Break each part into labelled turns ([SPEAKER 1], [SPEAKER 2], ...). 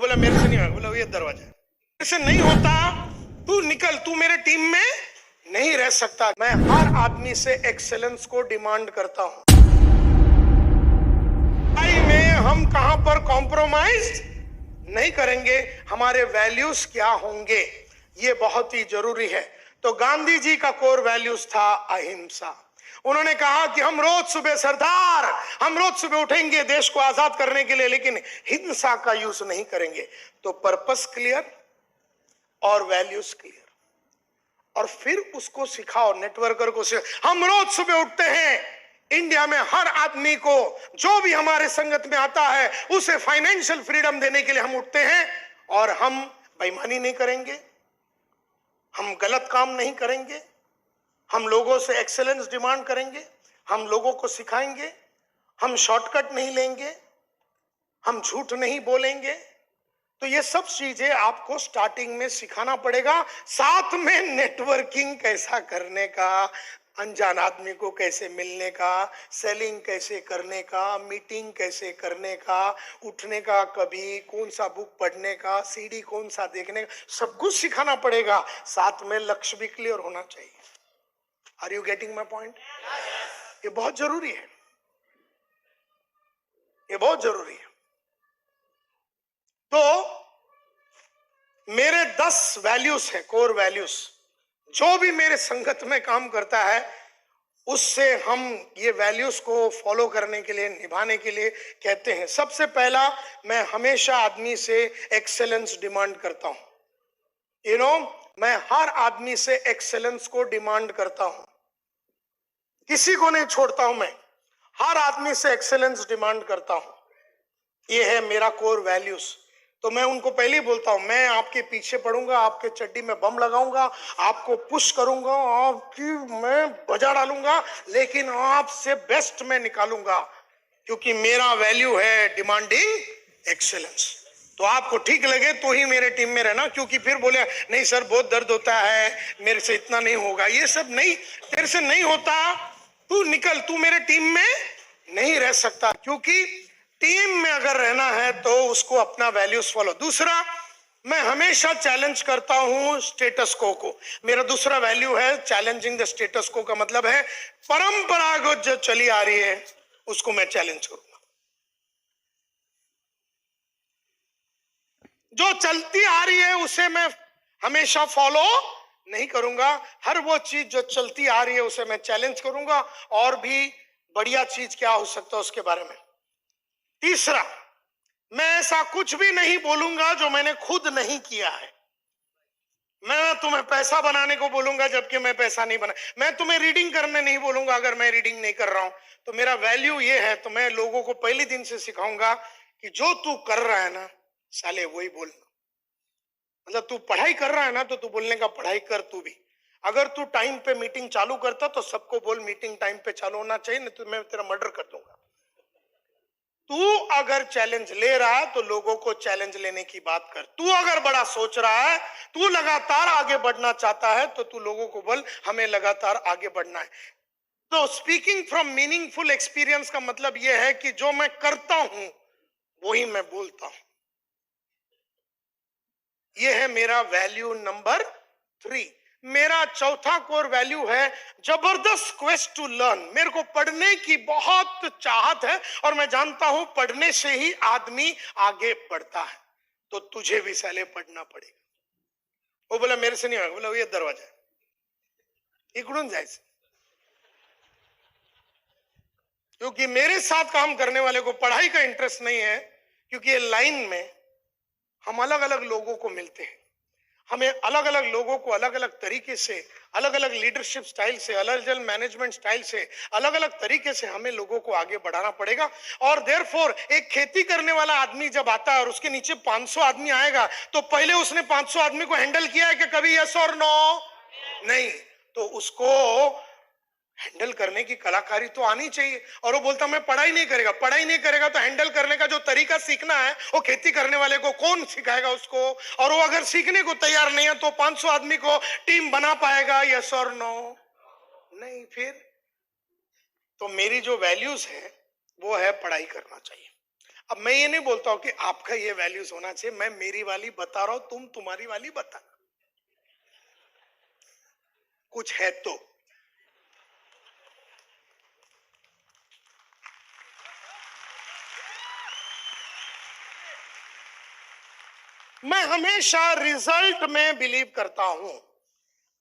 [SPEAKER 1] बोला मेरे से नहीं होगा। बोला ये दरवाजा है, मेरे से नहीं होता, तू निकल, तू मेरे टीम में नहीं रह सकता। मैं हर आदमी से एक्सेलेंस को डिमांड करता हूं। भाई में हम कहां पर कॉम्प्रोमाइज नहीं करेंगे, हमारे वैल्यूज क्या होंगे ये बहुत ही जरूरी है। तो गांधी जी का कोर वैल्यूज था अहिंसा। उन्होंने कहा कि हम रोज सुबह सरदार, हम रोज सुबह उठेंगे देश को आजाद करने के लिए, लेकिन हिंसा का यूज नहीं करेंगे। तो पर्पस क्लियर और वैल्यूज क्लियर, और फिर उसको सिखाओ, नेटवर्कर को सिखाओ। हम रोज सुबह उठते हैं, इंडिया में हर आदमी को जो भी हमारे संगत में आता है उसे फाइनेंशियल फ्रीडम देने के लिए हम उठते हैं, और हम बेईमानी नहीं करेंगे, हम गलत काम नहीं करेंगे, हम लोगों से एक्सेलेंस डिमांड करेंगे, हम लोगों को सिखाएंगे, हम शॉर्टकट नहीं लेंगे, हम झूठ नहीं बोलेंगे। तो ये सब चीजें आपको स्टार्टिंग में सिखाना पड़ेगा। साथ में नेटवर्किंग कैसा करने का, अनजान आदमी को कैसे मिलने का, सेलिंग कैसे करने का, मीटिंग कैसे करने का, उठने का कभी, कौन सा बुक पढ़ने का, सीडी कौन सा देखने का, सब कुछ सिखाना पड़ेगा। साथ में लक्ष्य भी क्लियर होना चाहिए। Are you getting my point? ये बहुत जरूरी है, ये बहुत जरूरी है। तो मेरे 10 वैल्यूज हैं, कोर वैल्यूज। जो भी मेरे संगत में काम करता है उससे हम ये वैल्यूज को फॉलो करने के लिए, निभाने के लिए कहते हैं। सबसे पहला, मैं हमेशा आदमी से एक्सेलेंस डिमांड करता हूं। मैं हर आदमी से एक्सेलेंस को डिमांड करता हूं, किसी को नहीं छोड़ता हूं। मैं हर आदमी से एक्सेलेंस डिमांड करता हूं। ये है मेरा कोर वैल्यूज। तो मैं उनको पहले ही बोलता हूं, मैं आपके पीछे पड़ूंगा, आपके चड्डी में बम लगाऊंगा, आपको पुश करूंगा, आपकी मैं बजा डालूंगा, लेकिन आपसे बेस्ट मैं निकालूंगा, क्योंकि मेरा वैल्यू है डिमांडिंग एक्सेलेंस। तो आपको ठीक लगे तो ही मेरे टीम में रहना, क्योंकि फिर बोले नहीं सर बहुत दर्द होता है, मेरे से इतना नहीं होगा, ये सब नहीं, तेरे से नहीं होता, तू निकल, तू मेरे टीम में नहीं रह सकता। क्योंकि टीम में अगर रहना है तो उसको अपना वैल्यूज फॉलो। दूसरा, मैं हमेशा चैलेंज करता हूं स्टेटस को। मेरा दूसरा वैल्यू है चैलेंजिंग द स्टेटस को, का मतलब है परंपरागत जो चली आ रही है उसको मैं चैलेंज करूंगा। जो चलती आ रही है उसे मैं हमेशा फॉलो नहीं करूंगा। हर वो चीज जो चलती आ रही है उसे मैं चैलेंज करूंगा, और भी बढ़िया चीज क्या हो सकता है उसके बारे में। तीसरा, मैं ऐसा कुछ भी नहीं बोलूंगा जो मैंने खुद नहीं किया है। मैं तुम्हें पैसा बनाने को बोलूंगा जबकि मैं पैसा नहीं बना। मैं तुम्हें रीडिंग करने नहीं बोलूंगा अगर मैं रीडिंग नहीं कर रहा हूं। तो मेरा वैल्यू ये है, तो मैं लोगों को पहले दिन से सिखाऊंगा कि जो तू कर रहा है ना साले वही बोलना। मतलब तू पढ़ाई कर रहा है ना तो तू बोलने का पढ़ाई कर तू भी। अगर तू टाइम पे मीटिंग चालू करता तो सबको बोल मीटिंग टाइम पे चालू होना चाहिए, नहीं तो मैं तेरा मर्डर कर दूंगा। तू अगर चैलेंज ले रहा है तो लोगों को चैलेंज लेने की बात कर। तू अगर बड़ा सोच रहा है, तू लगातार आगे बढ़ना चाहता है, तो तू लोगों को बोल हमें लगातार आगे बढ़ना है। तो स्पीकिंग फ्रॉम मीनिंगफुल एक्सपीरियंस का मतलब यह है कि जो मैं करता हूं वही मैं बोलता हूं। यह है मेरा वैल्यू नंबर 3। मेरा चौथा कोर वैल्यू है जबरदस्त क्वेस्ट टू लर्न। मेरे को पढ़ने की बहुत चाहत है, और मैं जानता हूं पढ़ने से ही आदमी आगे बढ़ता है। तो तुझे भी साले पढ़ना पड़ेगा। वो बोला मेरे से नहीं होगा। बोला ये दरवाजा है, इकडून जायचं। क्योंकि मेरे साथ काम करने वाले को पढ़ाई का इंटरेस्ट नहीं है, क्योंकि ये लाइन में हम अलग अलग लोगों को मिलते हैं। हमें अलग अलग लोगों को अलग अलग तरीके से, अलग अलग लीडरशिप स्टाइल से, अलग अलग मैनेजमेंट स्टाइल से, अलग अलग तरीके से हमें लोगों को आगे बढ़ाना पड़ेगा। और देयरफॉर एक खेती करने वाला आदमी जब आता है और उसके नीचे 500 आदमी आएगा, तो पहले उसने 500 आदमी को हैंडल किया है कि कभी यस और नो? नहीं। तो उसको हैंडल करने की कलाकारी तो आनी चाहिए। और वो बोलता मैं पढ़ाई नहीं करेगा। पढ़ाई नहीं करेगा तो हैंडल करने का जो तरीका सीखना है वो खेती करने वाले को कौन सिखाएगा उसको? और वो अगर सीखने को तैयार नहीं है तो 500 आदमी को टीम बना पाएगा? यस और नो? नहीं। फिर तो मेरी जो वैल्यूज है वो है पढ़ाई करना चाहिए। अब मैं ये नहीं बोलता हूं कि आपका ये वैल्यूज होना चाहिए, मैं मेरी वाली बता रहा हूं, तुम तुम्हारी वाली बता, कुछ है तो। मैं हमेशा रिजल्ट में बिलीव करता हूं।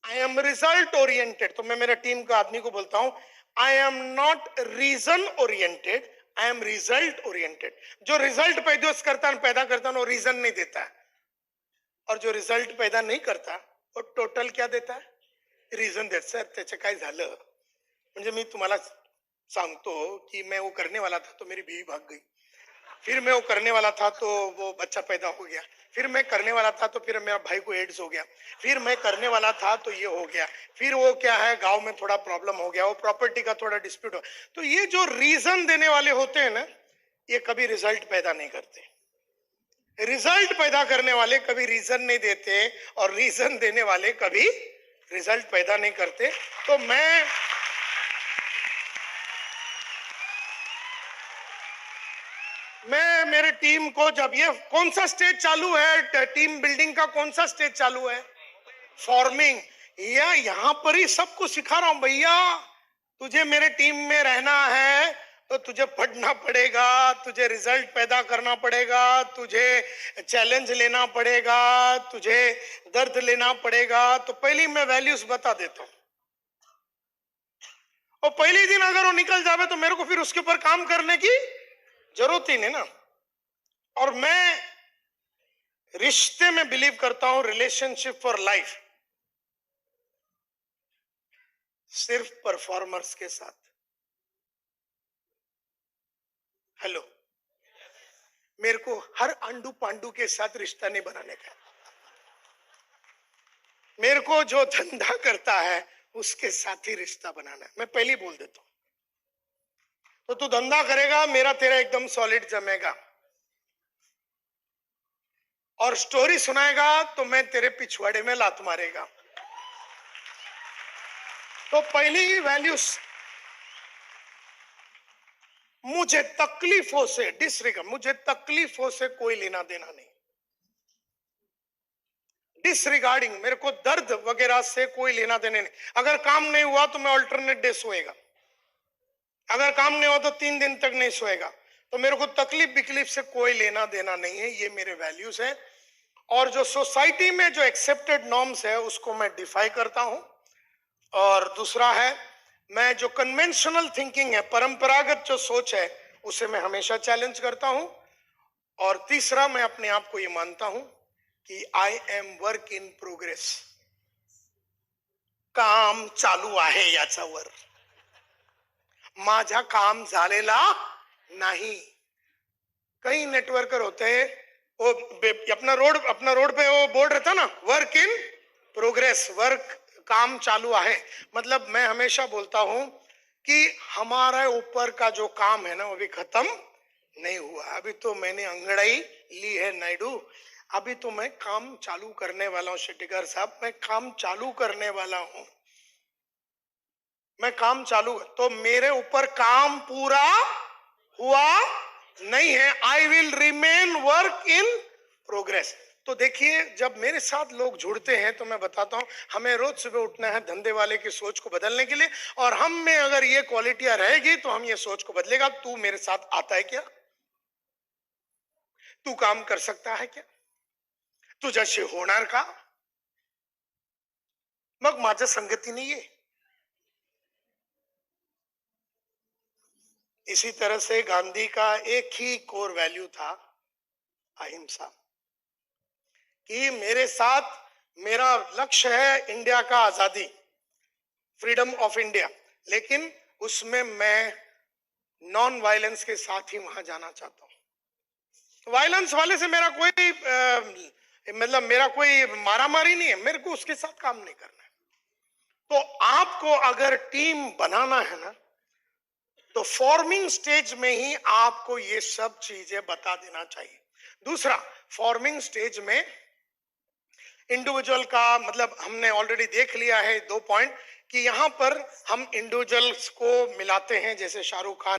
[SPEAKER 1] I am result oriented. तो मैं मेरे टीम का आदमी को बोलता हूं, I am not reason oriented, I am result oriented. जो रिजल्ट पैदा करता है वो रीजन नहीं देता है, और जो रिजल्ट पैदा नहीं करता वो टोटल क्या देता है, रीजन देत. सर त्याचं काय झालं, म्हणजे मी तुम्हाला सांगतो की मैं वो करने वाला था तो मेरी बीवी भाग गई, फिर मैं वो करने वाला था तो वो बच्चा पैदा हो गया, फिर मैं करने वाला था तो फिर मेरा भाई को एड्स हो गया, फिर मैं करने वाला था तो ये हो गया, फिर वो क्या है गांव में थोड़ा प्रॉब्लम हो गया, वो प्रॉपर्टी का थोड़ा डिस्प्यूट हो. तो ये जो रीजन देने वाले होते हैं ना, ये कभी रिजल्ट पैदा नहीं करते. रिजल्ट पैदा करने वाले कभी रीजन नहीं देते, और रीजन देने वाले कभी रिजल्ट पैदा नहीं करते. तो मैं मेरे टीम को, जब ये कौन सा स्टेज चालू है, टीम बिल्डिंग का कौन सा स्टेज चालू है, फॉर्मिंग, या यहां पर ही सबको सिखा रहा हूं, भैया तुझे मेरे टीम में रहना है तो तुझे पढ़ना पड़ेगा, तुझे रिजल्ट पैदा करना पड़ेगा, तुझे चैलेंज लेना पड़ेगा, तुझे दर्द लेना पड़ेगा. तो पहली मैं वैल्यूज बता देता हूं, और पहले दिन अगर वो निकल जावे तो मेरे को फिर उसके ऊपर काम करने की जरूरत ही नहीं ना. और मैं रिश्ते में बिलीव करता हूं, रिलेशनशिप फॉर लाइफ, सिर्फ परफॉर्मर्स के साथ. हेलो, मेरे को हर आंडू पांडू के साथ रिश्ता नहीं बनाने का. मेरे को जो धंधा करता है उसके साथ ही रिश्ता बनाना है. मैं पहले बोल देता हूं, तो तू धंधा करेगा, मेरा तेरा एकदम सॉलिड जमेगा, और स्टोरी सुनाएगा तो मैं तेरे पिछवाड़े में लात मारेगा. तो पहली वैल्यूज, मुझे तकलीफों से डिसरिगार्ड, मुझे तकलीफों से कोई लेना देना नहीं. डिसरिगार्डिंग, मेरे को दर्द वगैरह से कोई लेना देना नहीं. अगर काम नहीं हुआ तो मैं अल्टरनेट डे सोएगा, अगर काम नहीं हुआ तो 3 दिन तक नहीं सोएगा. तो मेरे को तकलीफ बिकलीफ से कोई लेना देना नहीं है. ये मेरे वैल्यूज है. और जो सोसाइटी में जो एक्सेप्टेड नॉर्म्स है उसको मैं डिफाई करता हूं. और दूसरा है, मैं जो कन्वेंशनल थिंकिंग है, परंपरागत जो सोच है, उसे मैं हमेशा चैलेंज करता हूं. और तीसरा, मैं अपने आप को ये मानता हूं कि I am work in progress. काम चालू आहे याच्यावर, माझा काम झालेला नहीं. कई नेटवर्कर होते हैं, वो अपना रोड पे वो बोर्ड रहता ना, वर्क इन प्रोग्रेस, वर्क, काम चालू है. मतलब मैं हमेशा बोलता हूं कि हमारे ऊपर का जो काम है ना वो भी खत्म नहीं हुआ. अभी तो मैंने अंगड़ाई ली है नायडू, अभी तो मैं काम चालू करने वाला हूं. शेट्टीकर साहब, मैं काम चालू करने वाला हूं, मैं काम चालू. तो मेरे ऊपर काम पूरा हुआ नहीं है. I will remain work in progress. तो देखिए, जब मेरे साथ लोग जुड़ते हैं तो मैं बताता हूं, हमें रोज सुबह उठना है धंधे वाले की सोच को बदलने के लिए, और हम में अगर ये क्वालिटियां रहेगी तो हम ये सोच को बदलेगा. तू मेरे साथ आता है क्या, तू काम कर सकता है क्या, तुझ्याशी होणार का, मग माझ्या संगतीने ये. इसी तरह से गांधी का एक ही कोर वैल्यू था, अहिंसा. कि मेरे साथ, मेरा लक्ष्य है इंडिया का आजादी, फ्रीडम ऑफ इंडिया, लेकिन उसमें मैं नॉन वायलेंस के साथ ही वहां जाना चाहता हूं. वायलेंस वाले से मेरा कोई मतलब मेरा कोई मारामारी नहीं है, मेरे को उसके साथ काम नहीं करना है. तो आपको अगर टीम बनाना है ना, तो फॉर्मिंग स्टेज में ही आपको ये सब चीजें बता देना चाहिए. दूसरा, फॉर्मिंग स्टेज में इंडिविजुअल का मतलब हमने ऑलरेडी देख लिया है 2 पॉइंट, कि यहां पर हम इंडिविजुअल्स को मिलाते हैं, जैसे शाहरुख खान